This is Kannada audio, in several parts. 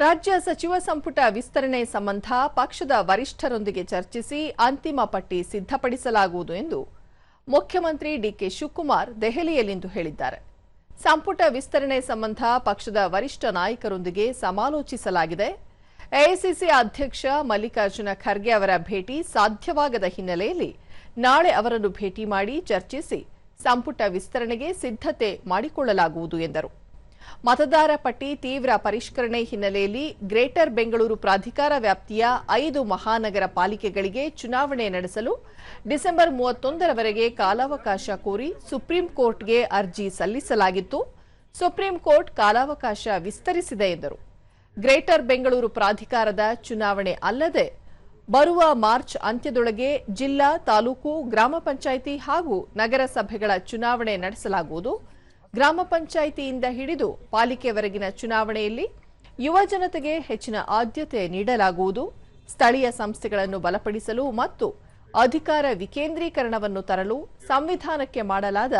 ರಾಜ್ಯ ಸಚಿವ ಸಂಪುಟ ವಿಸ್ತರಣೆ ಸಂಬಂಧ ಪಕ್ಷದ ವರಿಷ್ಠರೊಂದಿಗೆ ಚರ್ಚಿಸಿ ಅಂತಿಮ ಪಟ್ಟಿ ಸಿದ್ಧಪಡಿಸಲಾಗುವುದು ಎಂದು ಮುಖ್ಯಮಂತ್ರಿ ಡಿಕೆ ಶಿವಕುಮಾರ್ ದೆಹಲಿಯಲ್ಲಿಂದು ಹೇಳಿದ್ದಾರೆ. ಸಂಪುಟ ವಿಸ್ತರಣೆ ಸಂಬಂಧ ಪಕ್ಷದ ವರಿಷ್ಠ ನಾಯಕರೊಂದಿಗೆ ಸಮಾಲೋಚಿಸಲಾಗಿದೆ. ಎಐಸಿಸಿ ಅಧ್ಯಕ್ಷ ಮಲ್ಲಿಕಾರ್ಜುನ ಖರ್ಗೆ ಅವರ ಭೇಟಿ ಸಾಧ್ಯವಾಗದ ಹಿನ್ನೆಲೆಯಲ್ಲಿ ನಾಳೆ ಅವರನ್ನು ಭೇಟಿ ಮಾಡಿ ಚರ್ಚಿಸಿ ಸಂಪುಟ ವಿಸ್ತರಣೆಗೆ ಸಿದ್ಧತೆ ಮಾಡಿಕೊಳ್ಳಲಾಗುವುದು ಎಂದರು. ಮತದಾರ ಪಟ್ಟಿ ತೀವ್ರ ಪರಿಷ್ಕರಣೆ ಹಿನ್ನೆಲೆಯಲ್ಲಿ ಗ್ರೇಟರ್ ಬೆಂಗಳೂರು ಪ್ರಾಧಿಕಾರ ವ್ಯಾಪ್ತಿಯ 5 ಮಹಾನಗರ ಪಾಲಿಕೆಗಳಿಗೆ ಚುನಾವಣೆ ನಡೆಸಲು ಡಿಸೆಂಬರ್ 31ರವರೆಗೆ ಕಾಲಾವಕಾಶ ಕೋರಿ ಸುಪ್ರೀಂ ಕೋರ್ಟ್ಗೆ ಅರ್ಜಿ ಸಲ್ಲಿಸಲಾಗಿತ್ತು. ಸುಪ್ರೀಂ ಕೋರ್ಟ್ ಕಾಲಾವಕಾಶ ವಿಸ್ತರಿಸಿದೆ ಎಂದರು. ಗ್ರೇಟರ್ ಬೆಂಗಳೂರು ಪ್ರಾಧಿಕಾರದ ಚುನಾವಣೆ ಅಲ್ಲದೆ ಬರುವ ಮಾರ್ಚ್ ಅಂತ್ಯದೊಳಗೆ ಜಿಲ್ಲಾ, ತಾಲೂಕು, ಗ್ರಾಮ ಪಂಚಾಯಿತಿ ಹಾಗೂ ನಗರಸಭೆಗಳ ಚುನಾವಣೆ ನಡೆಸಲಾಗುವುದು. ಗ್ರಾಮ ಪಂಚಾಯಿತಿಯಿಂದ ಹಿಡಿದು ಪಾಲಿಕೆವರೆಗಿನ ಚುನಾವಣೆಯಲ್ಲಿ ಯುವ ಜನತೆಗೆ ಹೆಚ್ಚಿನ ಆದ್ಯತೆ ನೀಡಲಾಗುವುದು. ಸ್ಥಳೀಯ ಸಂಸ್ಥೆಗಳನ್ನು ಬಲಪಡಿಸಲು ಮತ್ತು ಅಧಿಕಾರ ವಿಕೇಂದ್ರೀಕರಣವನ್ನು ತರಲು ಸಂವಿಧಾನಕ್ಕೆ ಮಾಡಲಾದ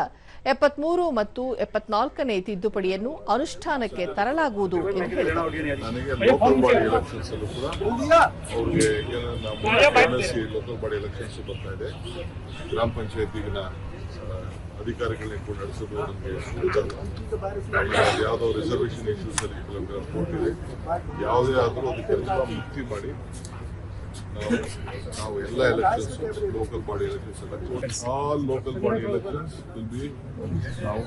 73 ಮತ್ತು 74ನೇ ತಿದ್ದುಪಡಿಯನ್ನು ಅನುಷ್ಠಾನಕ್ಕೆ ತರಲಾಗುವುದು ಎಂದು ಹೇಳಿದರು. ಅಧಿಕಾರಿಗಳನ್ನ ಕೂಡ ನಡೆಸೋದು ನಮಗೆ ಯಾವುದೋ ರಿಸರ್ವೇಷನ್ ಇಶ್ಯೂಸ್ ಅಲ್ಲಿ ಕೋರ್ಟ್ ಇದೆ. ಯಾವುದೇ ಆದರೂ ಅದಕ್ಕೆ ಮುಕ್ತಿ ಮಾಡಿ ನಾವು ಎಲ್ಲ elections local body elections all local body elections will be ನಾವು